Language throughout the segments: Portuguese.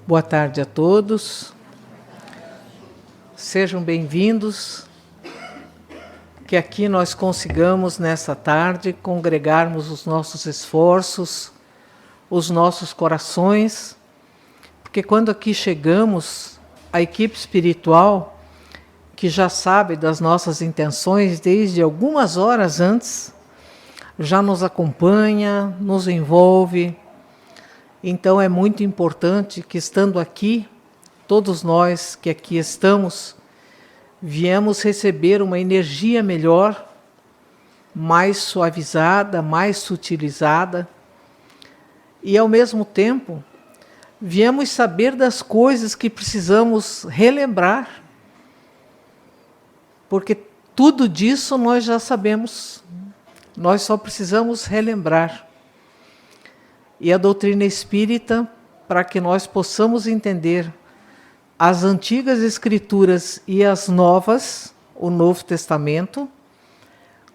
Boa tarde a todos. Sejam bem-vindos. Que aqui nós consigamos, nessa tarde, congregarmos os nossos esforços, os nossos corações, porque quando aqui chegamos, a equipe espiritual, que já sabe das nossas intenções desde algumas horas antes, já nos acompanha, nos envolve. Então é muito importante que, estando aqui, todos nós que aqui estamos, viemos receber uma energia melhor, mais suavizada, mais sutilizada, e ao mesmo tempo viemos saber das coisas que precisamos relembrar, porque tudo disso nós já sabemos, nós só precisamos relembrar. E a doutrina espírita, para que nós possamos entender as antigas escrituras e as novas, o Novo Testamento,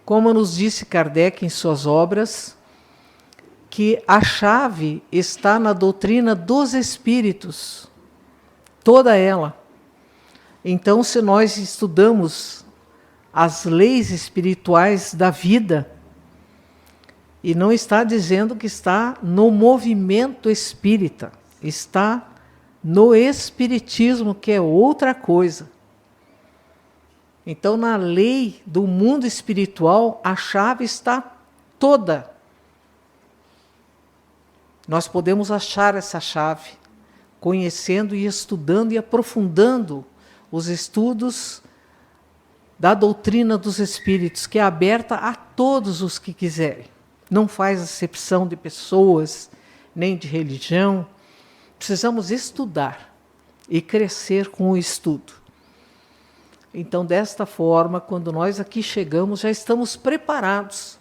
como nos disse Kardec em suas obras, que a chave está na doutrina dos espíritos, toda ela. Então, se nós estudamos as leis espirituais da vida, e não está dizendo que está no movimento espírita, está no espiritismo, que é outra coisa. Então, na lei do mundo espiritual, a chave está toda. Nós podemos achar essa chave, conhecendo e estudando e aprofundando os estudos da doutrina dos espíritos, que é aberta a todos os que quiserem. Não faz acepção de pessoas, nem de religião. Precisamos estudar e crescer com o estudo. Então, desta forma, quando nós aqui chegamos, já estamos preparados,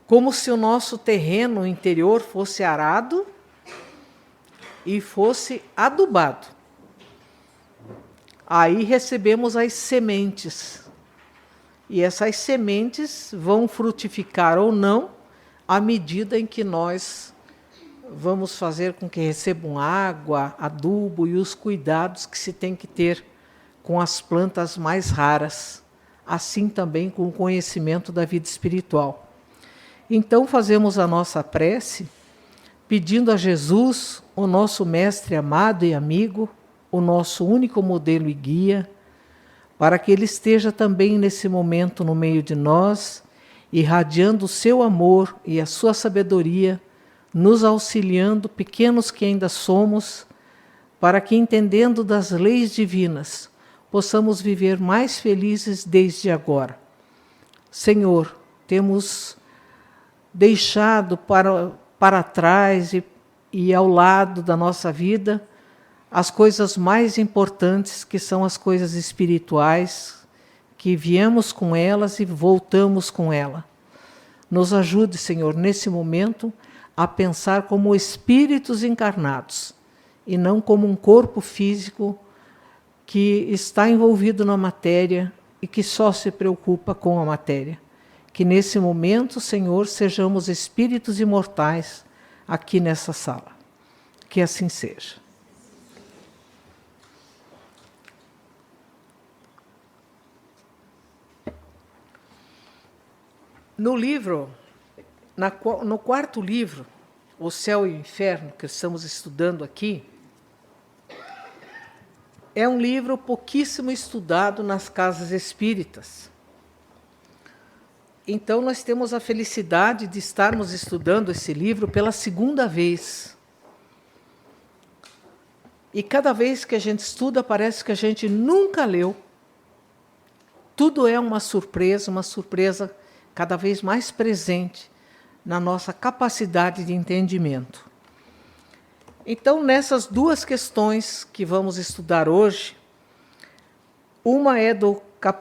como se o nosso terreno interior fosse arado e fosse adubado. Aí recebemos as sementes. E essas sementes vão frutificar ou não, à medida em que nós vamos fazer com que recebam água, adubo e os cuidados que se tem que ter com as plantas mais raras, assim também com o conhecimento da vida espiritual. Então fazemos a nossa prece, pedindo a Jesus, o nosso mestre amado e amigo, o nosso único modelo e guia, para que Ele esteja também nesse momento no meio de nós, irradiando o seu amor e a sua sabedoria, nos auxiliando, pequenos que ainda somos, para que, entendendo das leis divinas, possamos viver mais felizes desde agora. Senhor, temos deixado para trás e ao lado da nossa vida as coisas mais importantes, que são as coisas espirituais, que viemos com elas e voltamos com ela. Nos ajude, Senhor, nesse momento, a pensar como espíritos encarnados, e não como um corpo físico que está envolvido na matéria e que só se preocupa com a matéria. Que nesse momento, Senhor, sejamos espíritos imortais aqui nessa sala. Que assim seja. No livro, no quarto livro, O Céu e o Inferno, que estamos estudando aqui, é um livro pouquíssimo estudado nas casas espíritas. Então, nós temos a felicidade de estarmos estudando esse livro pela segunda vez. E cada vez que a gente estuda, parece que a gente nunca leu. Tudo é uma surpresa cada vez mais presente na nossa capacidade de entendimento. Então, nessas duas questões que vamos estudar hoje, uma é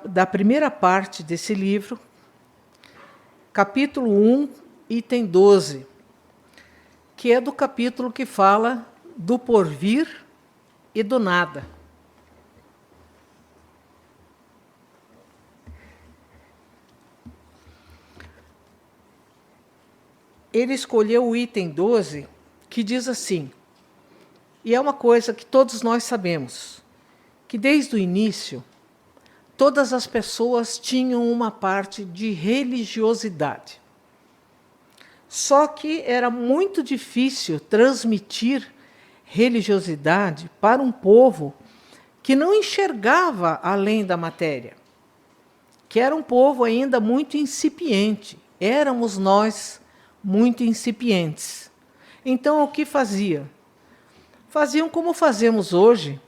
da primeira parte desse livro, capítulo 1, item 12, que é do capítulo que fala do porvir e do nada. Ele escolheu o item 12, que diz assim: E é uma coisa que todos nós sabemos, que desde o início, todas as pessoas tinham uma parte de religiosidade. Só que era muito difícil transmitir religiosidade para um povo que não enxergava além da matéria, que era um povo ainda muito incipiente. Éramos nós muito incipientes. Então, o que fazia? Faziam como fazemos hoje,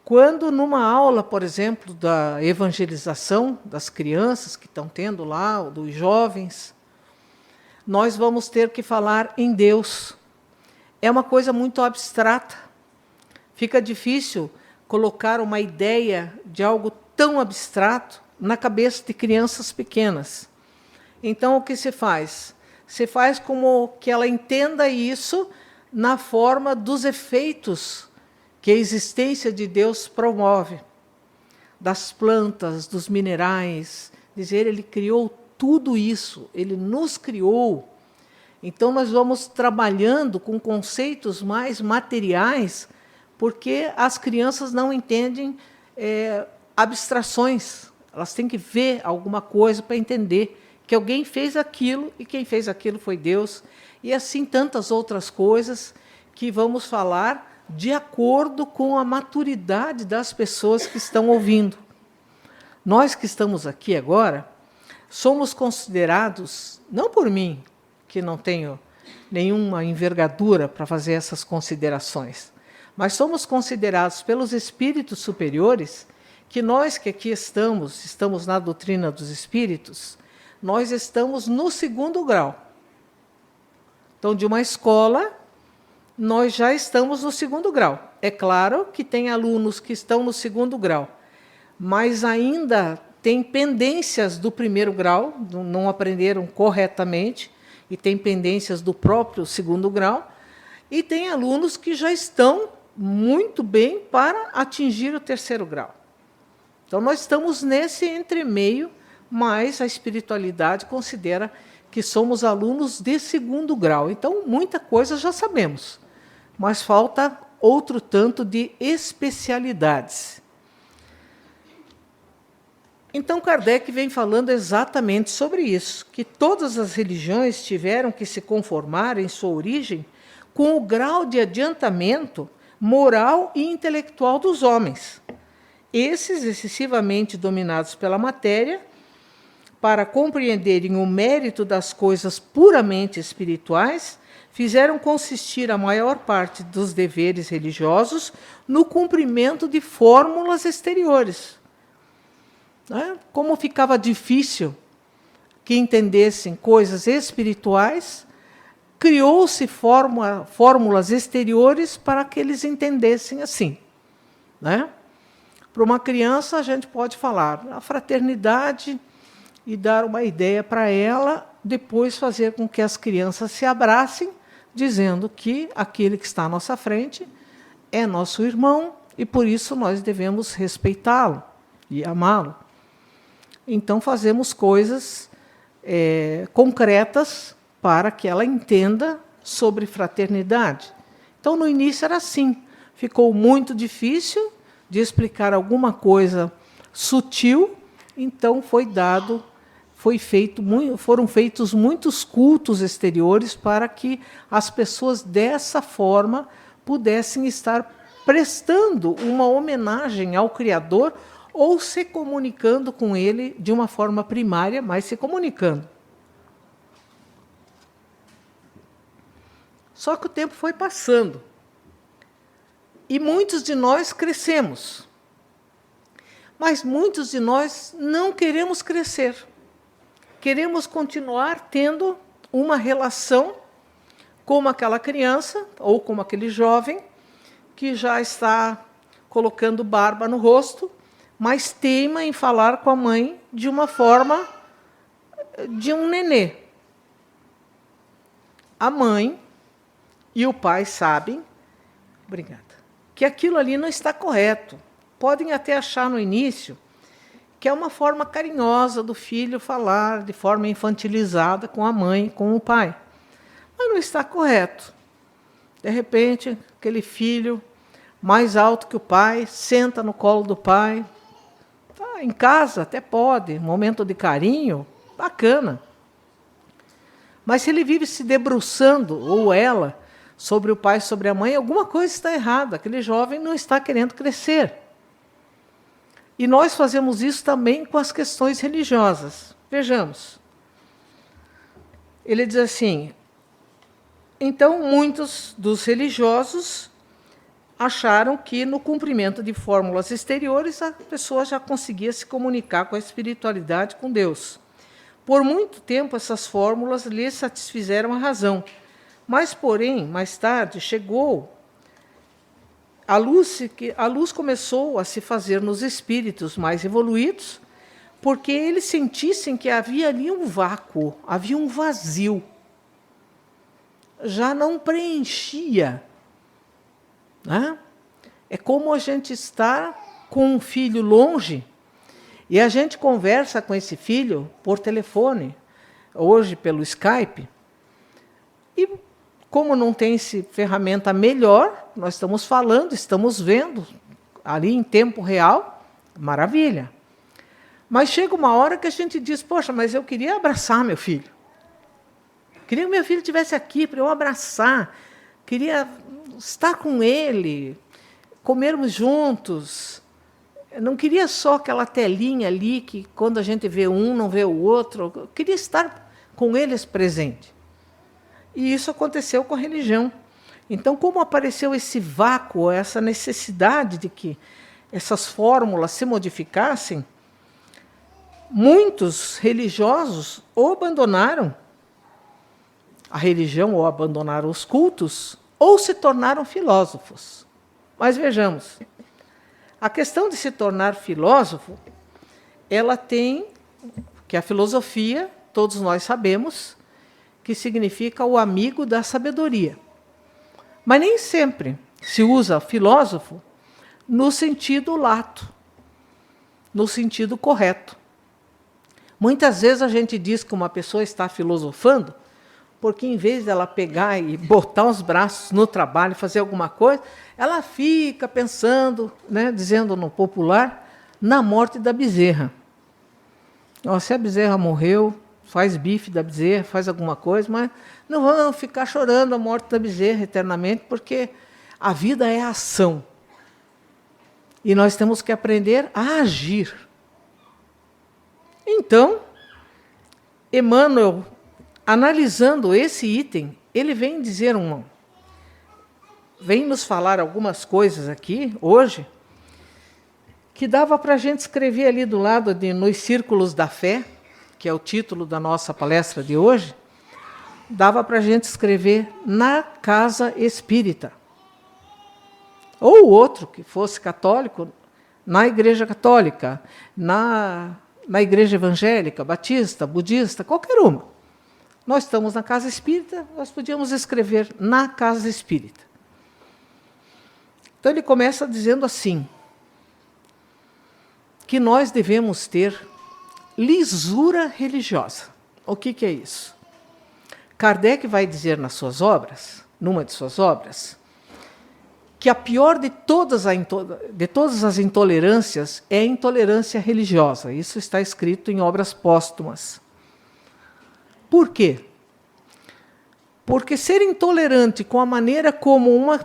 quando numa aula, por exemplo, da evangelização das crianças que estão tendo lá, dos jovens, nós vamos ter que falar em Deus. É uma coisa muito abstrata. Fica difícil colocar uma ideia de algo tão abstrato na cabeça de crianças pequenas. Então, o que se faz? Se faz como que ela entenda isso na forma dos efeitos que a existência de Deus promove, das plantas, dos minerais. Dizer, ele criou tudo isso, ele nos criou. Então, nós vamos trabalhando com conceitos mais materiais, porque as crianças não entendem abstrações. Elas têm que ver alguma coisa para entender que alguém fez aquilo, e quem fez aquilo foi Deus. E assim tantas outras coisas que vamos falar de acordo com a maturidade das pessoas que estão ouvindo. Nós que estamos aqui agora, somos considerados, não por mim, que não tenho nenhuma envergadura para fazer essas considerações, mas somos considerados pelos espíritos superiores, que nós que aqui estamos na doutrina dos espíritos, nós estamos no 2º grau. Então, de uma escola, nós já estamos no 2º grau. É claro que tem alunos que estão no 2º grau, mas ainda tem pendências do 1º grau, não aprenderam corretamente, e tem pendências do próprio 2º grau, e tem alunos que já estão muito bem para atingir o 3º grau. Então, nós estamos nesse entremeio, mas a espiritualidade considera que somos alunos de 2º grau. Então, muita coisa já sabemos, mas falta outro tanto de especialidades. Então, Kardec vem falando exatamente sobre isso, que todas as religiões tiveram que se conformar, em sua origem, com o grau de adiantamento moral e intelectual dos homens. Esses, excessivamente dominados pela matéria, para compreenderem o mérito das coisas puramente espirituais, fizeram consistir a maior parte dos deveres religiosos no cumprimento de fórmulas exteriores. Como ficava difícil que entendessem coisas espirituais, criou-se fórmulas exteriores para que eles entendessem assim. Para uma criança, a gente pode falar a fraternidade e dar uma ideia para ela, depois fazer com que as crianças se abracem, dizendo que aquele que está à nossa frente é nosso irmão e, por isso, nós devemos respeitá-lo e amá-lo. Então, fazemos coisas concretas para que ela entenda sobre fraternidade. Então, no início era assim. Ficou muito difícil de explicar alguma coisa sutil, então foram feitos muitos cultos exteriores para que as pessoas dessa forma pudessem estar prestando uma homenagem ao Criador ou se comunicando com ele de uma forma primária, mas se comunicando. Só que o tempo foi passando e muitos de nós crescemos, mas muitos de nós não queremos crescer. Queremos continuar tendo uma relação como aquela criança ou como aquele jovem que já está colocando barba no rosto, mas teima em falar com a mãe de uma forma de um nenê. A mãe e o pai sabem, obrigada, que aquilo ali não está correto. Podem até achar no início que é uma forma carinhosa do filho falar de forma infantilizada com a mãe, com o pai. Mas não está correto. De repente, aquele filho mais alto que o pai, senta no colo do pai. Tá, em casa até pode, momento de carinho, bacana. Mas se ele vive se debruçando, ou ela, sobre o pai, sobre a mãe, alguma coisa está errada. Aquele jovem não está querendo crescer. E nós fazemos isso também com as questões religiosas. Vejamos. Ele diz assim: então, muitos dos religiosos acharam que, no cumprimento de fórmulas exteriores, a pessoa já conseguia se comunicar com a espiritualidade, com Deus. Por muito tempo, essas fórmulas lhe satisfizeram a razão. Mas, porém, mais tarde, chegou a luz começou a se fazer nos espíritos mais evoluídos, porque eles sentissem que havia ali um vácuo, havia um vazio. Já não preenchia. Né? É como a gente está com um filho longe e a gente conversa com esse filho por telefone, hoje pelo Skype, e como não tem ferramenta melhor, nós estamos falando, estamos vendo ali em tempo real, maravilha. Mas chega uma hora que a gente diz, poxa, mas eu queria abraçar meu filho. Queria que meu filho estivesse aqui para eu abraçar. Queria estar com ele, comermos juntos. Eu não queria só aquela telinha ali, que quando a gente vê um, não vê o outro. Eu queria estar com eles presente. E isso aconteceu com a religião. Então, como apareceu esse vácuo, essa necessidade de que essas fórmulas se modificassem, muitos religiosos ou abandonaram a religião, ou abandonaram os cultos, ou se tornaram filósofos. Mas vejamos, a questão de se tornar filósofo, ela tem, que a filosofia, todos nós sabemos, que significa o amigo da sabedoria. Mas nem sempre se usa filósofo no sentido lato, no sentido correto. Muitas vezes a gente diz que uma pessoa está filosofando, porque em vez dela pegar e botar os braços no trabalho, fazer alguma coisa, ela fica pensando, né, dizendo no popular, na morte da bezerra. Se a bezerra morreu, faz bife da bezerra, faz alguma coisa, mas não vamos ficar chorando a morte da bezerra eternamente, porque a vida é ação. E nós temos que aprender a agir. Então, Emmanuel, analisando esse item, ele vem dizer vem nos falar algumas coisas aqui, hoje, que dava para a gente escrever ali do lado Nos Círculos da Fé, que é o título da nossa palestra de hoje, dava para a gente escrever na casa espírita. Ou outro, que fosse católico, na igreja católica, na igreja evangélica, batista, budista, qualquer uma. Nós estamos na casa espírita, nós podíamos escrever na casa espírita. Então ele começa dizendo assim, que nós devemos ter lisura religiosa. O que é isso? Kardec vai dizer nas suas obras, numa de suas obras, que a pior de todas as intolerâncias é a intolerância religiosa. Isso está escrito em obras póstumas. Por quê? Porque ser intolerante com a maneira como uma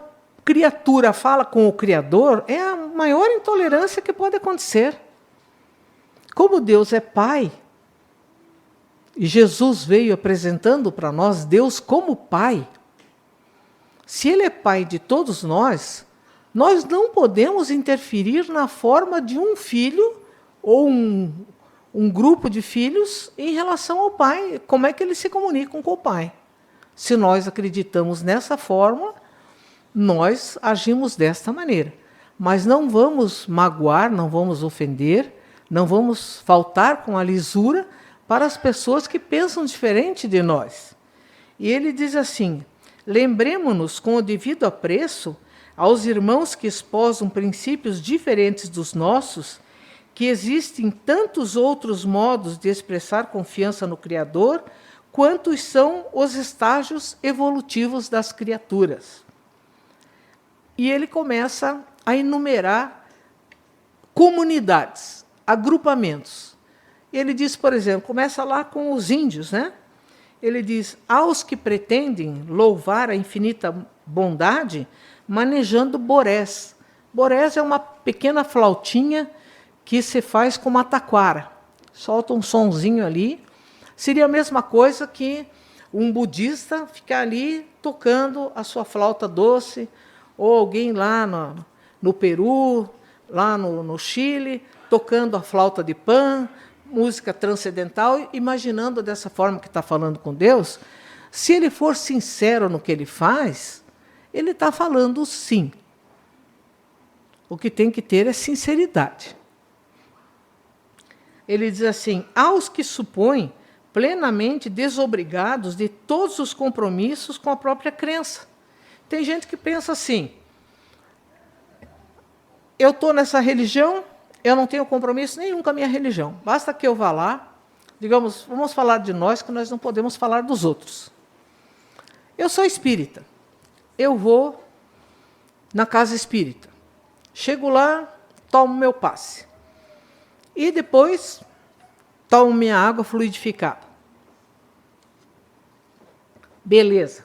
criatura fala com o Criador é a maior intolerância que pode acontecer. Como Deus é Pai, e Jesus veio apresentando para nós Deus como Pai, se Ele é Pai de todos nós não podemos interferir na forma de um filho ou um grupo de filhos em relação ao Pai. Como é que eles se comunicam com o Pai? Se nós acreditamos nessa forma, nós agimos desta maneira. Mas não vamos magoar, não vamos ofender, não vamos faltar com a lisura para as pessoas que pensam diferente de nós. E ele diz assim, lembremo-nos com o devido apreço aos irmãos que esposam princípios diferentes dos nossos, que existem tantos outros modos de expressar confiança no Criador, quantos são os estágios evolutivos das criaturas. e ele começa a enumerar comunidades, agrupamentos. Ele diz, por exemplo, começa lá com os índios, né? Ele diz, aos que pretendem louvar a infinita bondade, manejando borés. Borés é uma pequena flautinha que se faz com uma taquara. Solta um sonzinho ali. Seria a mesma coisa que um budista ficar ali tocando a sua flauta doce, ou alguém lá no Peru, lá no Chile, tocando a flauta de Pan, música transcendental, imaginando dessa forma que está falando com Deus. Se ele for sincero no que ele faz, ele está falando sim. O que tem que ter é sinceridade. Ele diz assim, aos que supõem plenamente desobrigados de todos os compromissos com a própria crença. Tem gente que pensa assim, eu estou nessa religião, eu não tenho compromisso nenhum com a minha religião. Basta que eu vá lá, digamos, vamos falar de nós, que nós não podemos falar dos outros. Eu sou espírita, eu vou na casa espírita. Chego lá, tomo meu passe. E depois tomo minha água fluidificada. Beleza.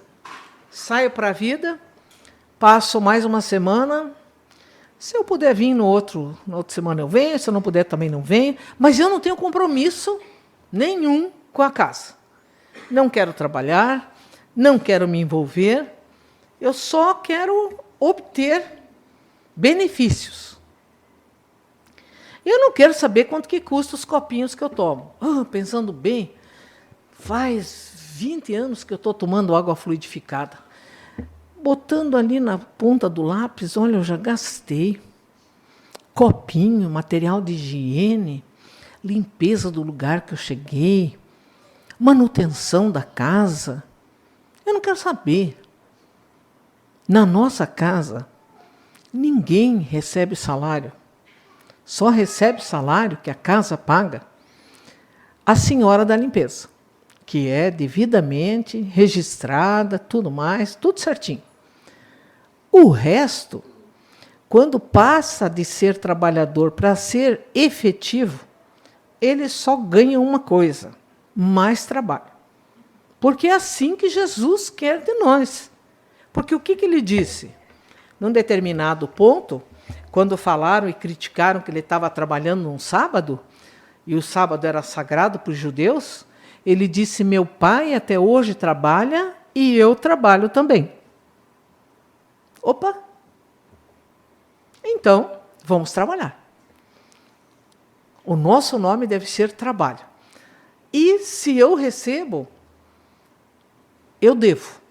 Saio para a vida, passo mais uma semana. Se eu puder vir na outra semana eu venho, se eu não puder também não venho. Mas eu não tenho compromisso nenhum com a casa. Não quero trabalhar, não quero me envolver. Eu só quero obter benefícios. Eu não quero saber quanto que custa os copinhos que eu tomo. Pensando bem, faz 20 anos que eu estou tomando água fluidificada. Botando ali na ponta do lápis, olha, eu já gastei. Copinho, material de higiene, limpeza do lugar que eu cheguei, manutenção da casa. Eu não quero saber. Na nossa casa, ninguém recebe salário. Só recebe salário que a casa paga a senhora da limpeza, que é devidamente registrada, tudo mais, tudo certinho. O resto, quando passa de ser trabalhador para ser efetivo, ele só ganha uma coisa, mais trabalho. Porque é assim que Jesus quer de nós. Porque o que ele disse? Num determinado ponto, quando falaram e criticaram que ele estava trabalhando num sábado, e o sábado era sagrado para os judeus, ele disse, meu pai até hoje trabalha e eu trabalho também. Opa! Então, vamos trabalhar. O nosso nome deve ser trabalho. E se eu recebo, eu devo.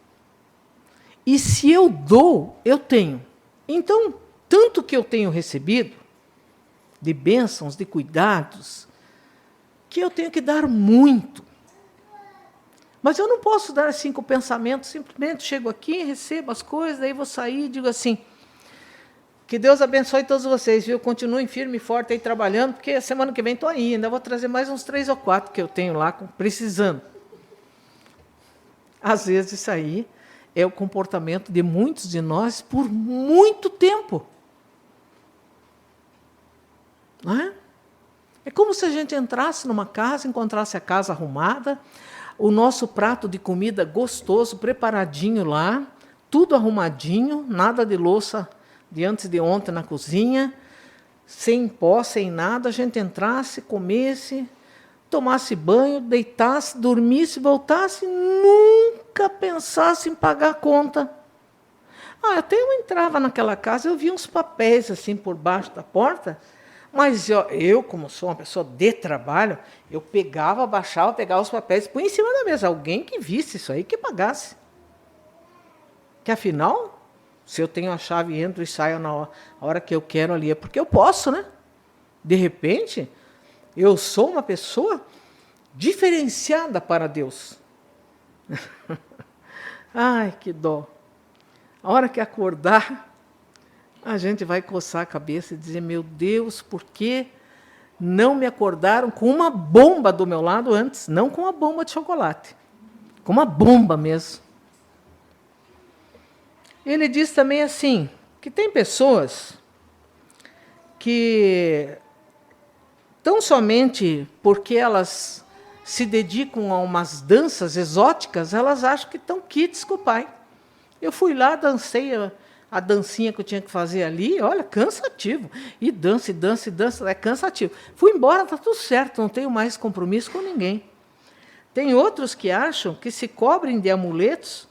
E se eu dou, eu tenho. Então, tanto que eu tenho recebido, de bênçãos, de cuidados, que eu tenho que dar muito. Mas eu não posso dar assim com o pensamento, simplesmente chego aqui, recebo as coisas, daí vou sair e digo assim, que Deus abençoe todos vocês, viu? Continuem firme e forte aí trabalhando, porque a semana que vem estou aí, ainda vou trazer mais uns 3 ou 4 que eu tenho lá, precisando. Às vezes isso aí é o comportamento de muitos de nós por muito tempo. Não é? É como se a gente entrasse numa casa, encontrasse a casa arrumada, o nosso prato de comida gostoso, preparadinho lá, tudo arrumadinho, nada de louça de antes de ontem na cozinha, sem pó, sem nada, a gente entrasse, comesse, tomasse banho, deitasse, dormisse, voltasse, nunca pensasse em pagar a conta. Até eu entrava naquela casa, eu via uns papéis assim por baixo da porta, mas eu, como sou uma pessoa de trabalho, eu pegava, baixava, pegava os papéis, punha em cima da mesa. Alguém que visse isso aí, que pagasse. Que afinal, se eu tenho a chave, entro e saio na hora que eu quero ali, é porque eu posso, né? De repente, eu sou uma pessoa diferenciada para Deus. Ai, que dó. A hora que acordar, a gente vai coçar a cabeça e dizer, meu Deus, por que não me acordaram com uma bomba do meu lado antes? Não com uma bomba de chocolate, com uma bomba mesmo. Ele diz também assim, que tem pessoas que, tão somente porque elas se dedicam a umas danças exóticas, elas acham que estão quites com o pai. Eu fui lá, dancei a dancinha que eu tinha que fazer ali, olha, cansativo. E dança, e dança, e dança, é cansativo. Fui embora, está tudo certo, não tenho mais compromisso com ninguém. Tem outros que acham que se cobrem de amuletos,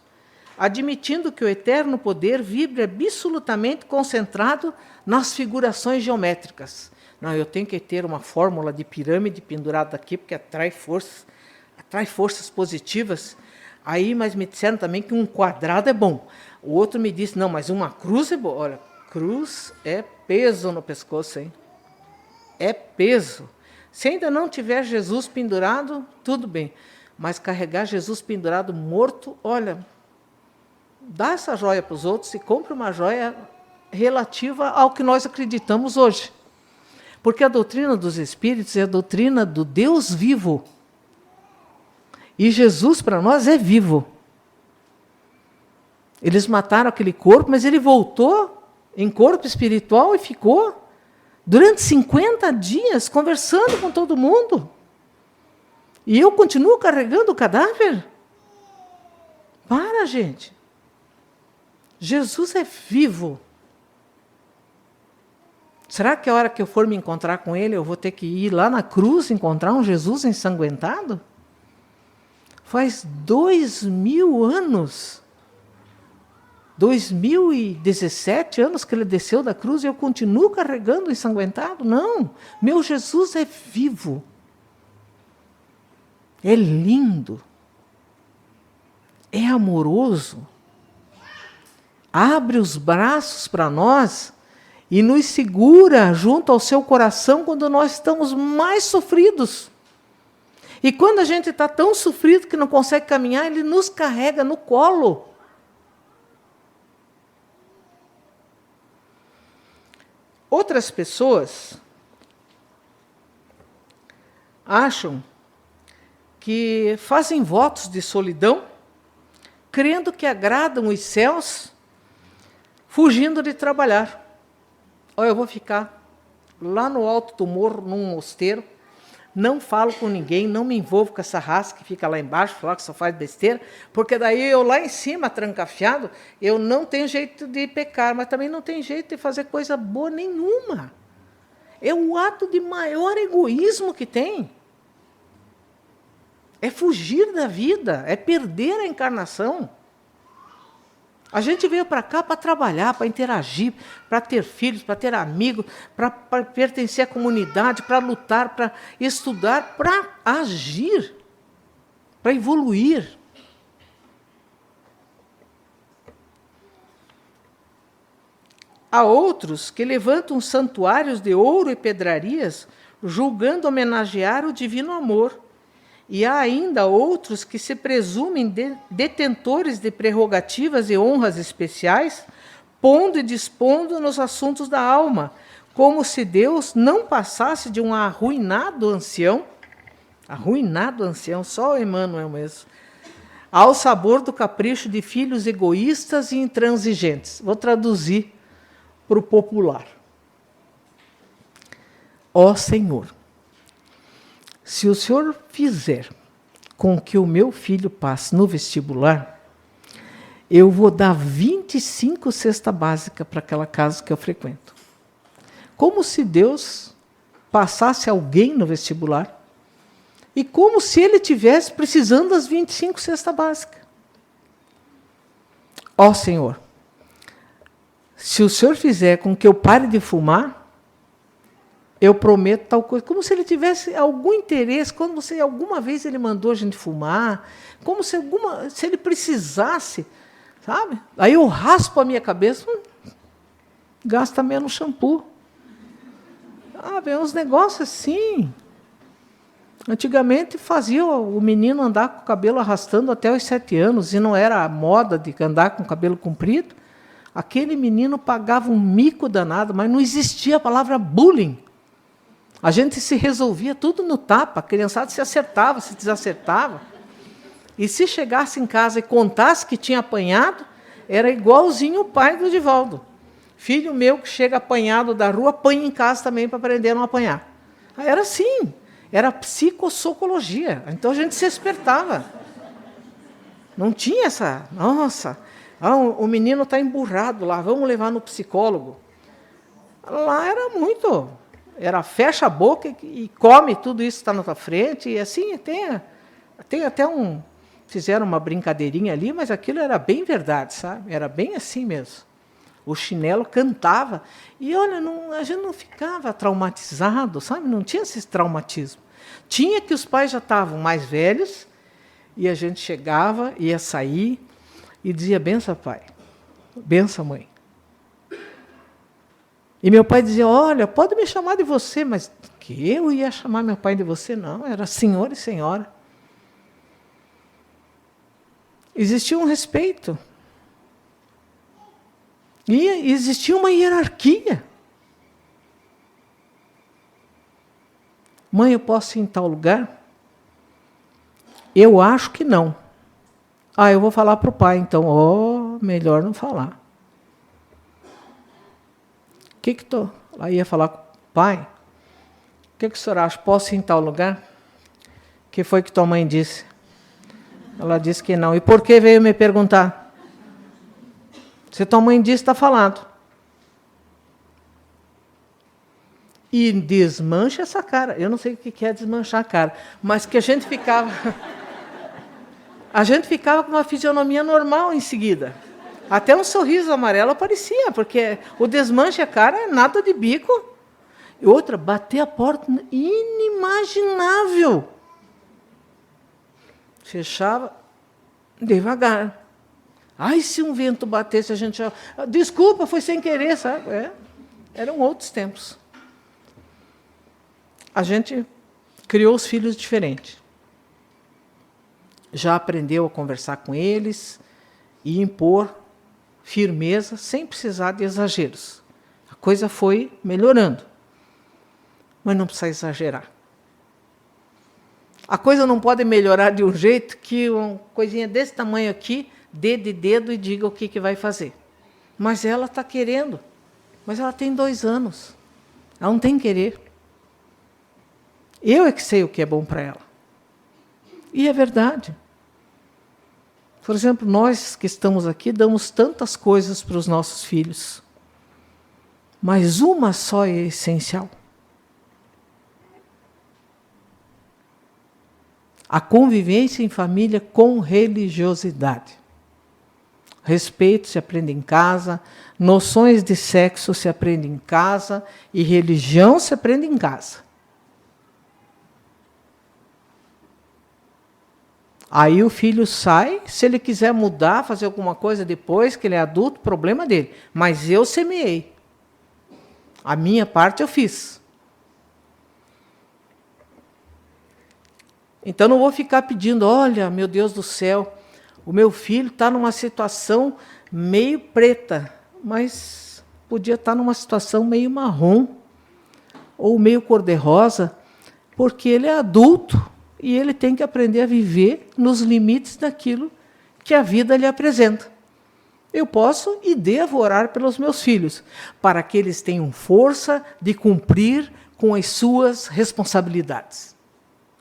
admitindo que o eterno poder vibre absolutamente concentrado nas figurações geométricas. Não, eu tenho que ter uma fórmula de pirâmide pendurada aqui, porque atrai forças positivas. Aí, mas me disseram também que um quadrado é bom. O outro me disse, não, mas uma cruz é boa. Olha, cruz é peso no pescoço, hein? É peso. Se ainda não tiver Jesus pendurado, tudo bem. Mas carregar Jesus pendurado morto, olha, dá essa joia para os outros e compre uma joia relativa ao que nós acreditamos hoje. Porque a doutrina dos Espíritos é a doutrina do Deus vivo. E Jesus, para nós, é vivo. Eles mataram aquele corpo, mas ele voltou em corpo espiritual e ficou durante 50 dias conversando com todo mundo. E eu continuo carregando o cadáver? Para, gente. Jesus é vivo. Será que a hora que eu for me encontrar com ele, eu vou ter que ir lá na cruz encontrar um Jesus ensanguentado? Faz 2000 anos, 2017 anos que ele desceu da cruz e eu continuo carregando ensanguentado? Não, meu Jesus é vivo. É lindo. É amoroso. Abre os braços para nós e nos segura junto ao seu coração quando nós estamos mais sofridos. E quando a gente está tão sofrido que não consegue caminhar, ele nos carrega no colo. Outras pessoas acham que fazem votos de solidão, crendo que agradam os céus, fugindo de trabalhar. Olha, eu vou ficar lá no alto do morro, num mosteiro, não falo com ninguém, não me envolvo com essa raça que fica lá embaixo, falar que só faz besteira, porque daí eu lá em cima, trancafiado, eu não tenho jeito de pecar, mas também não tenho jeito de fazer coisa boa nenhuma. É o ato de maior egoísmo que tem. É fugir da vida, é perder a encarnação. A gente veio para cá para trabalhar, para interagir, para ter filhos, para ter amigos, para pertencer à comunidade, para lutar, para estudar, para agir, para evoluir. Há outros que levantam santuários de ouro e pedrarias, julgando homenagear o divino amor. E há ainda outros que se presumem detentores de prerrogativas e honras especiais, pondo e dispondo nos assuntos da alma, como se Deus não passasse de um arruinado ancião, só o Emmanuel mesmo, ao sabor do capricho de filhos egoístas e intransigentes. Vou traduzir para o popular. Ó Senhor, se o Senhor fizer com que o meu filho passe no vestibular, eu vou dar 25 cesta básica para aquela casa que eu frequento. Como se Deus passasse alguém no vestibular e como se ele tivesse precisando das 25 cesta básica. Ó Senhor, se o Senhor fizer com que eu pare de fumar, eu prometo tal coisa, como se ele tivesse algum interesse, quando alguma vez ele mandou a gente fumar, como se ele precisasse, sabe? Aí eu raspo a minha cabeça, gasta menos shampoo. Vem uns negócios assim. Antigamente fazia o menino andar com o cabelo arrastando até os 7 anos, e não era a moda de andar com o cabelo comprido. Aquele menino pagava um mico danado, mas não existia a palavra bullying. A gente se resolvia tudo no tapa, a criançada se acertava, se desacertava. E se chegasse em casa e contasse que tinha apanhado, era igualzinho o pai do Divaldo. Filho meu que chega apanhado da rua, apanha em casa também para aprender a não apanhar. Era assim, era psicossociologia. Então a gente se espertava. Não tinha essa, nossa, o menino está emburrado lá, vamos levar no psicólogo. Lá era fecha a boca e come tudo isso que está na tua frente. E assim, tem até fizeram uma brincadeirinha ali, mas aquilo era bem verdade, sabe? Era bem assim mesmo. O chinelo cantava. E, olha, a gente não ficava traumatizado, sabe? Não tinha esse traumatismo. Tinha que os pais já estavam mais velhos, e a gente chegava, ia sair, e dizia, benção, pai. Benção, mãe. E meu pai dizia, olha, pode me chamar de você, mas que eu ia chamar meu pai de você? Não, era senhor e senhora. Existia um respeito. E existia uma hierarquia. Mãe, eu posso ir em tal lugar? Eu acho que não. Eu vou falar para o pai, então. Melhor não falar. O que tu... Aí ia falar com o pai. O que o senhor acha? Posso ir em tal lugar? O que foi que tua mãe disse? Ela disse que não. E por que veio me perguntar? Se tua mãe disse, está falado. E desmancha essa cara. Eu não sei o que é desmanchar a cara, mas que a gente ficava... A gente ficava com uma fisionomia normal em seguida. Até um sorriso amarelo aparecia, porque o desmanche a cara é nada de bico. E outra, bater a porta, inimaginável. Fechava devagar. Se um vento batesse, a gente já... Desculpa, foi sem querer, sabe? Eram outros tempos. A gente criou os filhos diferentes. Já aprendeu a conversar com eles e impor firmeza sem precisar de exageros. A coisa foi melhorando, mas não precisa exagerar. A coisa não pode melhorar de um jeito que uma coisinha desse tamanho aqui, dê de dedo e diga o que vai fazer. Mas ela está querendo. Mas ela tem 2 anos. Ela não tem que querer. Eu é que sei o que é bom para ela. E é verdade. Por exemplo, nós que estamos aqui damos tantas coisas para os nossos filhos. Mas uma só é essencial. A convivência em família com religiosidade. Respeito se aprende em casa, noções de sexo se aprende em casa e religião se aprende em casa. Aí o filho sai, se ele quiser mudar, fazer alguma coisa depois, que ele é adulto, problema dele. Mas eu semeei. A minha parte eu fiz. Então não vou ficar pedindo, olha, meu Deus do céu, o meu filho está numa situação meio preta, mas podia estar numa situação meio marrom, ou meio cor-de-rosa, porque ele é adulto e ele tem que aprender a viver nos limites daquilo que a vida lhe apresenta. Eu posso e devo orar pelos meus filhos, para que eles tenham força de cumprir com as suas responsabilidades.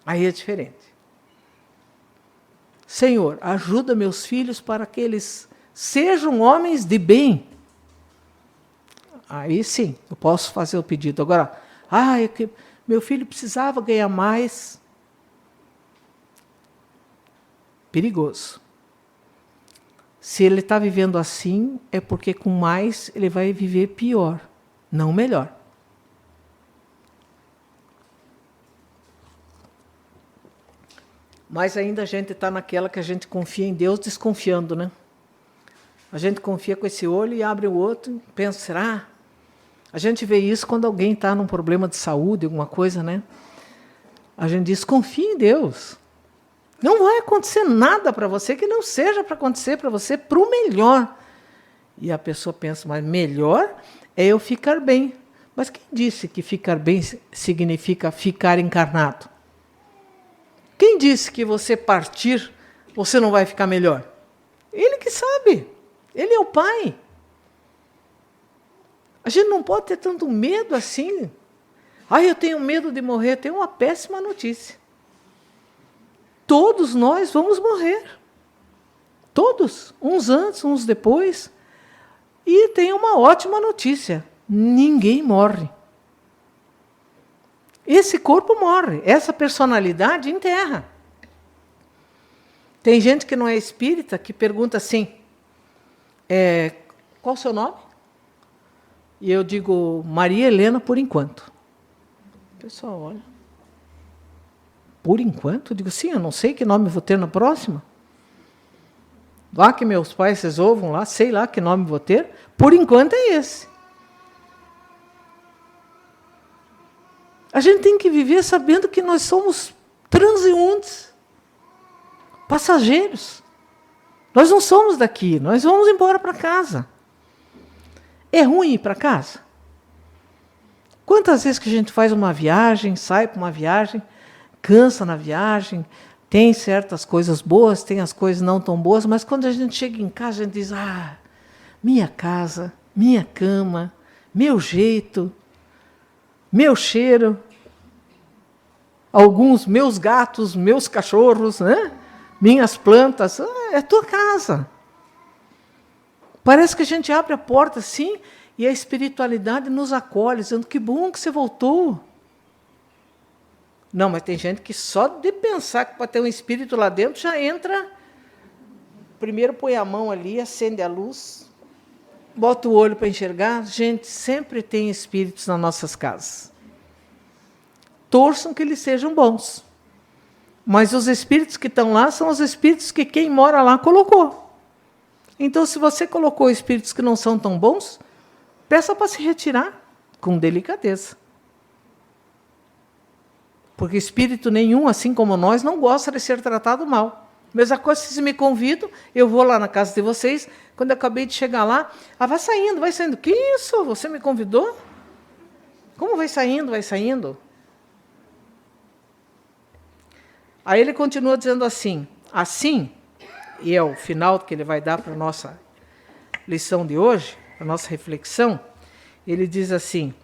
Aí é diferente. Senhor, ajuda meus filhos para que eles sejam homens de bem. Aí sim, eu posso fazer o pedido. Agora, é que meu filho precisava ganhar mais. Perigoso. Se ele está vivendo assim, é porque com mais ele vai viver pior, não melhor. Mas ainda a gente está naquela que a gente confia em Deus desconfiando, né? A gente confia com esse olho e abre o outro, pensa, será? A gente vê isso quando alguém está num problema de saúde, alguma coisa, né? A gente diz, confia em Deus. Não vai acontecer nada para você que não seja para acontecer para você para o melhor. E a pessoa pensa, mas melhor é eu ficar bem. Mas quem disse que ficar bem significa ficar encarnado? Quem disse que você partir, você não vai ficar melhor? Ele que sabe. Ele é o Pai. A gente não pode ter tanto medo assim. Eu tenho medo de morrer. Tem uma péssima notícia. Todos nós vamos morrer. Todos. Uns antes, uns depois. E tem uma ótima notícia. Ninguém morre. Esse corpo morre. Essa personalidade enterra. Tem gente que não é espírita que pergunta assim, qual o seu nome? E eu digo, Maria Helena, por enquanto. O pessoal olha. Por enquanto? Eu digo, sim, eu não sei que nome vou ter na próxima. Lá que meus pais resolvam, lá, sei lá que nome vou ter. Por enquanto é esse. A gente tem que viver sabendo que nós somos transeuntes, passageiros. Nós não somos daqui, nós vamos embora para casa. É ruim ir para casa? Quantas vezes que a gente faz uma viagem, sai para uma viagem, cansa na viagem, tem certas coisas boas, tem as coisas não tão boas, mas quando a gente chega em casa, a gente diz, minha casa, minha cama, meu jeito, meu cheiro, alguns meus gatos, meus cachorros, né? Minhas plantas, é tua casa. Parece que a gente abre a porta assim e a espiritualidade nos acolhe, dizendo que bom que você voltou. Não, mas tem gente que só de pensar que pode ter um espírito lá dentro já entra. Primeiro põe a mão ali, acende a luz, bota o olho para enxergar. Gente, sempre tem espíritos nas nossas casas. Torçam que eles sejam bons. Mas os espíritos que estão lá são os espíritos que quem mora lá colocou. Então, se você colocou espíritos que não são tão bons, peça para se retirar com delicadeza. Porque espírito nenhum, assim como nós, não gosta de ser tratado mal. Mesma coisa, se me convidam, eu vou lá na casa de vocês, quando eu acabei de chegar lá, vai saindo, vai saindo. Que isso? Você me convidou? Como vai saindo, vai saindo? Aí ele continua dizendo assim, e é o final que ele vai dar para a nossa lição de hoje, para a nossa reflexão, ele diz assim,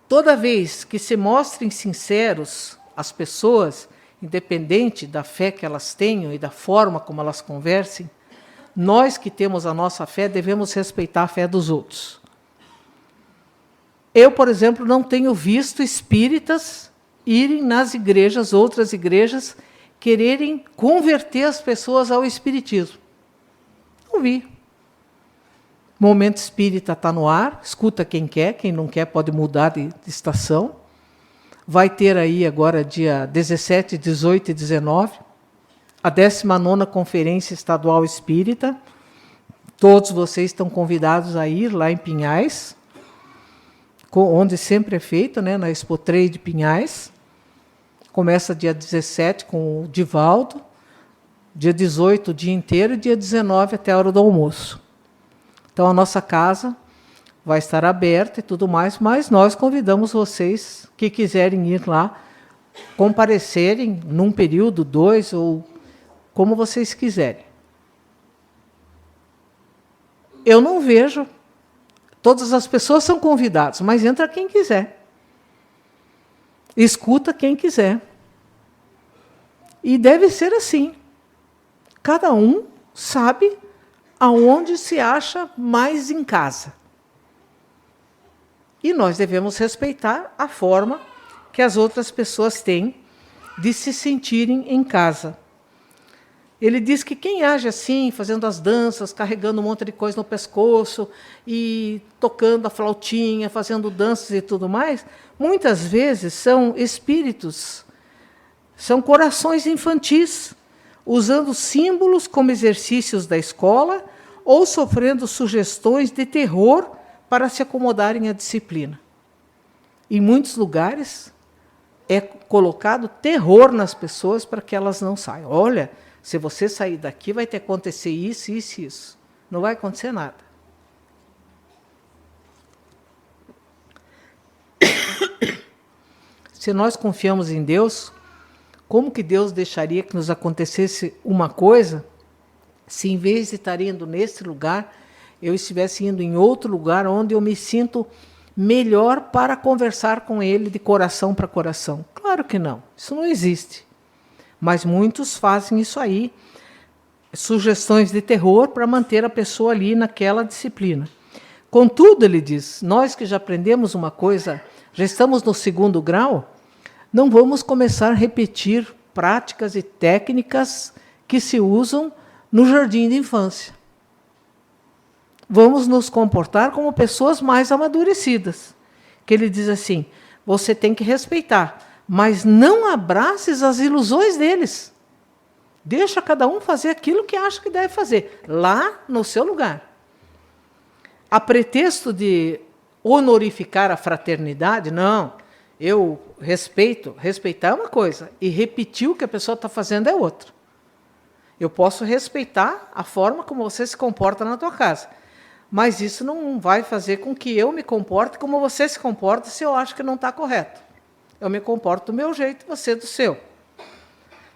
toda vez que se mostrem sinceros as pessoas, independente da fé que elas tenham e da forma como elas conversem, nós que temos a nossa fé devemos respeitar a fé dos outros. Eu, por exemplo, não tenho visto espíritas irem nas igrejas, outras igrejas, quererem converter as pessoas ao espiritismo. Não vi. Momento Espírita está no ar, escuta quem quer, quem não quer pode mudar de estação. Vai ter aí agora dia 17, 18 e 19, a 19ª Conferência Estadual Espírita. Todos vocês estão convidados a ir lá em Pinhais, onde sempre é feito, né, na Expo Trade Pinhais. Começa dia 17 com o Divaldo, dia 18 o dia inteiro e dia 19 até a hora do almoço. Então a nossa casa vai estar aberta e tudo mais, mas nós convidamos vocês que quiserem ir lá, comparecerem num período, 2, ou como vocês quiserem. Eu não vejo, todas as pessoas são convidadas, mas entra quem quiser. Escuta quem quiser. E deve ser assim. Cada um sabe aonde se acha mais em casa. E nós devemos respeitar a forma que as outras pessoas têm de se sentirem em casa. Ele diz que quem age assim, fazendo as danças, carregando um monte de coisa no pescoço e tocando a flautinha, fazendo danças e tudo mais, muitas vezes são espíritos, são corações infantis, usando símbolos como exercícios da escola ou sofrendo sugestões de terror para se acomodarem à disciplina. Em muitos lugares é colocado terror nas pessoas para que elas não saiam. Olha, se você sair daqui, vai ter que acontecer isso, isso e isso. Não vai acontecer nada. Se nós confiamos em Deus, como que Deus deixaria que nos acontecesse uma coisa, se em vez de estar indo nesse lugar, eu estivesse indo em outro lugar onde eu me sinto melhor para conversar com ele de coração para coração. Claro que não, isso não existe. Mas muitos fazem isso aí, sugestões de terror para manter a pessoa ali naquela disciplina. Contudo, ele diz, nós que já aprendemos uma coisa, já estamos no 2º grau, não vamos começar a repetir práticas e técnicas que se usam no jardim de infância. Vamos nos comportar como pessoas mais amadurecidas. Que ele diz assim, você tem que respeitar, mas não abraces as ilusões deles. Deixa cada um fazer aquilo que acha que deve fazer, lá no seu lugar. A pretexto de honorificar a fraternidade, não, eu respeito, respeitar é uma coisa, e repetir o que a pessoa está fazendo é outra. Eu posso respeitar a forma como você se comporta na tua casa, mas isso não vai fazer com que eu me comporte como você se comporta se eu acho que não está correto. Eu me comporto do meu jeito, você do seu.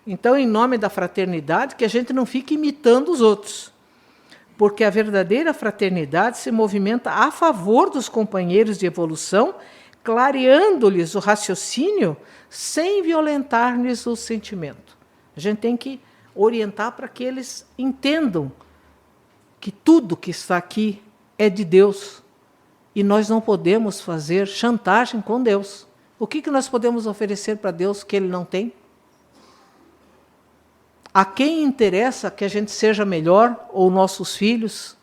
Então, em nome da fraternidade, que a gente não fique imitando os outros. Porque a verdadeira fraternidade se movimenta a favor dos companheiros de evolução, clareando-lhes o raciocínio sem violentar-lhes o sentimento. A gente tem que orientar para que eles entendam que tudo que está aqui é de Deus. E nós não podemos fazer chantagem com Deus. O que nós podemos oferecer para Deus que Ele não tem? A quem interessa que a gente seja melhor, ou nossos filhos?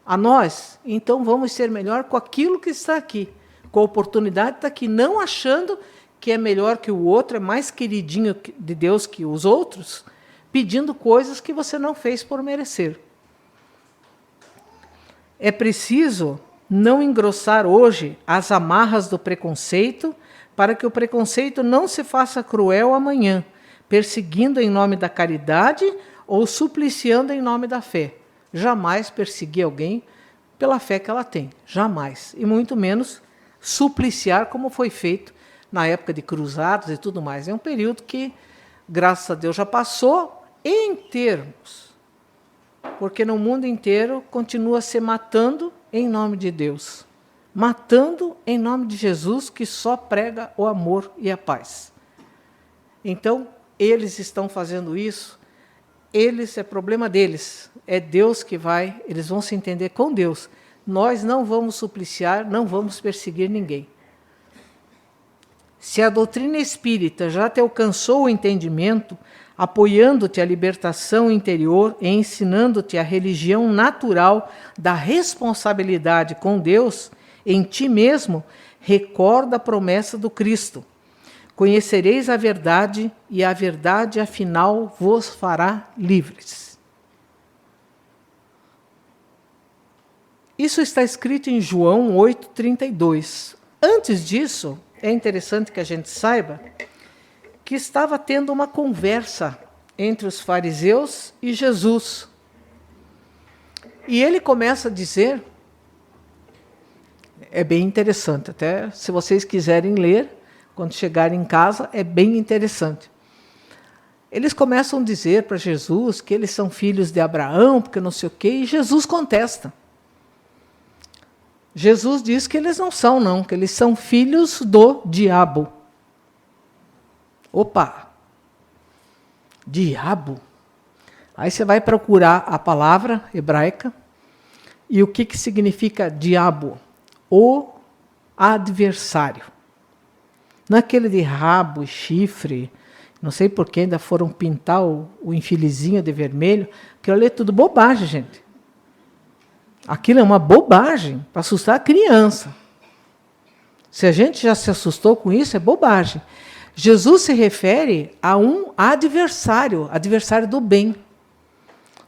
A nós. Então vamos ser melhor com aquilo que está aqui, com a oportunidade de estar aqui, não achando que é melhor que o outro, é mais queridinho de Deus que os outros, pedindo coisas que você não fez por merecer. É preciso não engrossar hoje as amarras do preconceito, para que o preconceito não se faça cruel amanhã, perseguindo em nome da caridade ou supliciando em nome da fé. Jamais perseguir alguém pela fé que ela tem, jamais. E muito menos supliciar como foi feito na época de cruzados e tudo mais. É um período que, graças a Deus, já passou em termos, porque no mundo inteiro continua se matando em nome de Deus, matando em nome de Jesus, que só prega o amor e a paz. Então, eles estão fazendo isso, é problema deles, é Deus que vai, eles vão se entender com Deus. Nós não vamos supliciar, não vamos perseguir ninguém. Se a doutrina espírita já te alcançou o entendimento, apoiando-te a libertação interior e ensinando-te a religião natural da responsabilidade com Deus, em ti mesmo, recorda a promessa do Cristo. Conhecereis a verdade, e a verdade, afinal, vos fará livres. Isso está escrito em João 8,32. Antes disso, é interessante que a gente saiba que estava tendo uma conversa entre os fariseus e Jesus. E ele começa a dizer, é bem interessante, até se vocês quiserem ler, quando chegarem em casa, é bem interessante. Eles começam a dizer para Jesus que eles são filhos de Abraão, porque não sei o quê, e Jesus contesta. Jesus diz que eles não são, não, que eles são filhos do diabo. Opa! Diabo? Aí você vai procurar a palavra hebraica, e o que significa diabo? O adversário. Não é aquele de rabo e chifre, não sei por que ainda foram pintar o infelizinho de vermelho, aquilo ali é tudo bobagem, gente. Aquilo é uma bobagem para assustar a criança. Se a gente já se assustou com isso, é bobagem. Jesus se refere a um adversário, adversário do bem.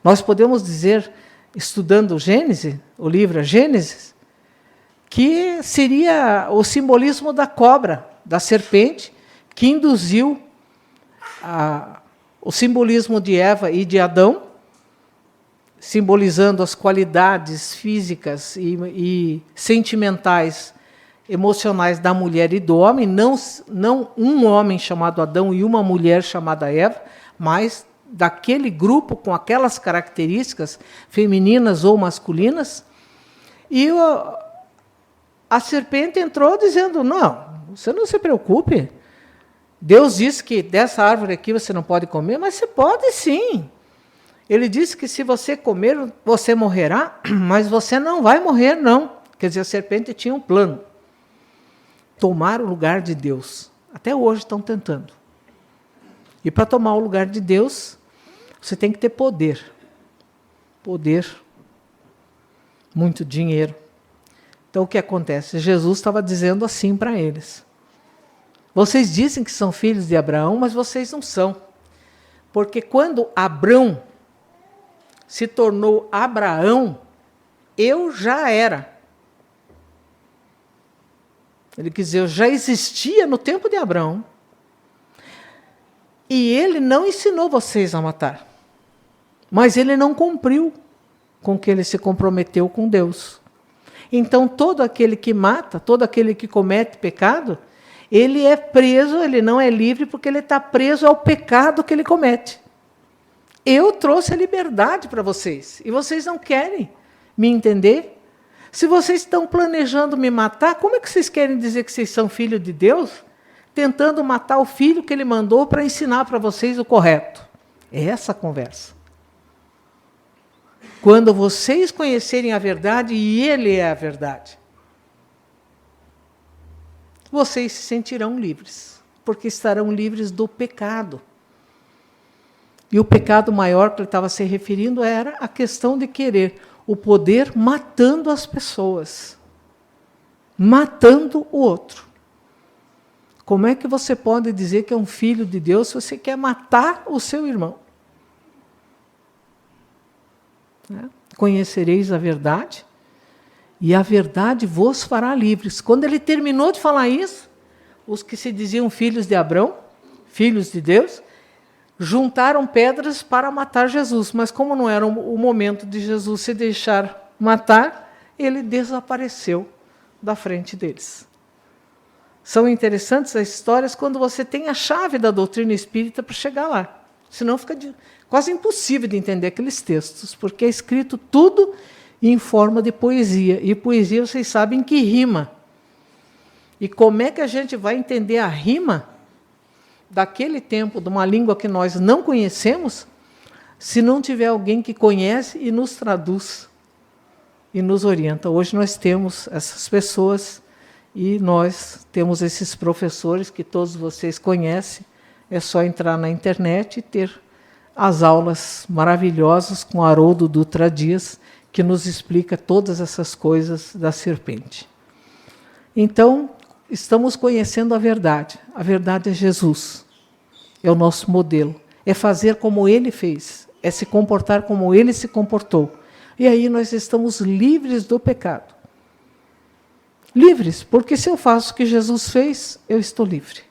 Nós podemos dizer, estudando Gênesis, o livro Gênesis, que seria o simbolismo da cobra, da serpente, que induziu o simbolismo de Eva e de Adão, simbolizando as qualidades físicas e sentimentais, emocionais da mulher e do homem, não um homem chamado Adão e uma mulher chamada Eva, mas daquele grupo com aquelas características femininas ou masculinas, E a serpente entrou dizendo, não, você não se preocupe. Deus disse que dessa árvore aqui você não pode comer, mas você pode sim. Ele disse que se você comer, você morrerá, mas você não vai morrer, não. Quer dizer, a serpente tinha um plano. Tomar o lugar de Deus. Até hoje estão tentando. E para tomar o lugar de Deus, você tem que ter poder. Poder. Muito dinheiro. Então, o que acontece? Jesus estava dizendo assim para eles. Vocês dizem que são filhos de Abraão, mas vocês não são. Porque quando Abrão se tornou Abraão, eu já era. Ele quis dizer, eu já existia no tempo de Abraão. E ele não ensinou vocês a matar. Mas ele não cumpriu com o que ele se comprometeu com Deus. Então, todo aquele que mata, todo aquele que comete pecado, ele é preso, ele não é livre, porque ele está preso ao pecado que ele comete. Eu trouxe a liberdade para vocês, e vocês não querem me entender? Se vocês estão planejando me matar, como é que vocês querem dizer que vocês são filhos de Deus, tentando matar o filho que ele mandou para ensinar para vocês o correto? É essa a conversa. Quando vocês conhecerem a verdade, e ele é a verdade, vocês se sentirão livres, porque estarão livres do pecado. E o pecado maior que ele estava se referindo era a questão de querer o poder matando as pessoas, matando o outro. Como é que você pode dizer que é um filho de Deus se você quer matar o seu irmão? Conhecereis a verdade, e a verdade vos fará livres. Quando ele terminou de falar isso, os que se diziam filhos de Abrão, filhos de Deus, juntaram pedras para matar Jesus. Mas como não era o momento de Jesus se deixar matar, ele desapareceu da frente deles. São interessantes as histórias quando você tem a chave da doutrina espírita para chegar lá. Senão fica quase impossível de entender aqueles textos, porque é escrito tudo em forma de poesia. E poesia, vocês sabem que rima. E como é que a gente vai entender a rima daquele tempo, de uma língua que nós não conhecemos, se não tiver alguém que conhece e nos traduz e nos orienta? Hoje nós temos essas pessoas e nós temos esses professores que todos vocês conhecem. É só entrar na internet e ter as aulas maravilhosas com Haroldo Dutra Dias, que nos explica todas essas coisas da serpente. Então, estamos conhecendo a verdade. A verdade é Jesus. É o nosso modelo. É fazer como ele fez. É se comportar como ele se comportou. E aí nós estamos livres do pecado. Livres, porque se eu faço o que Jesus fez, eu estou livre.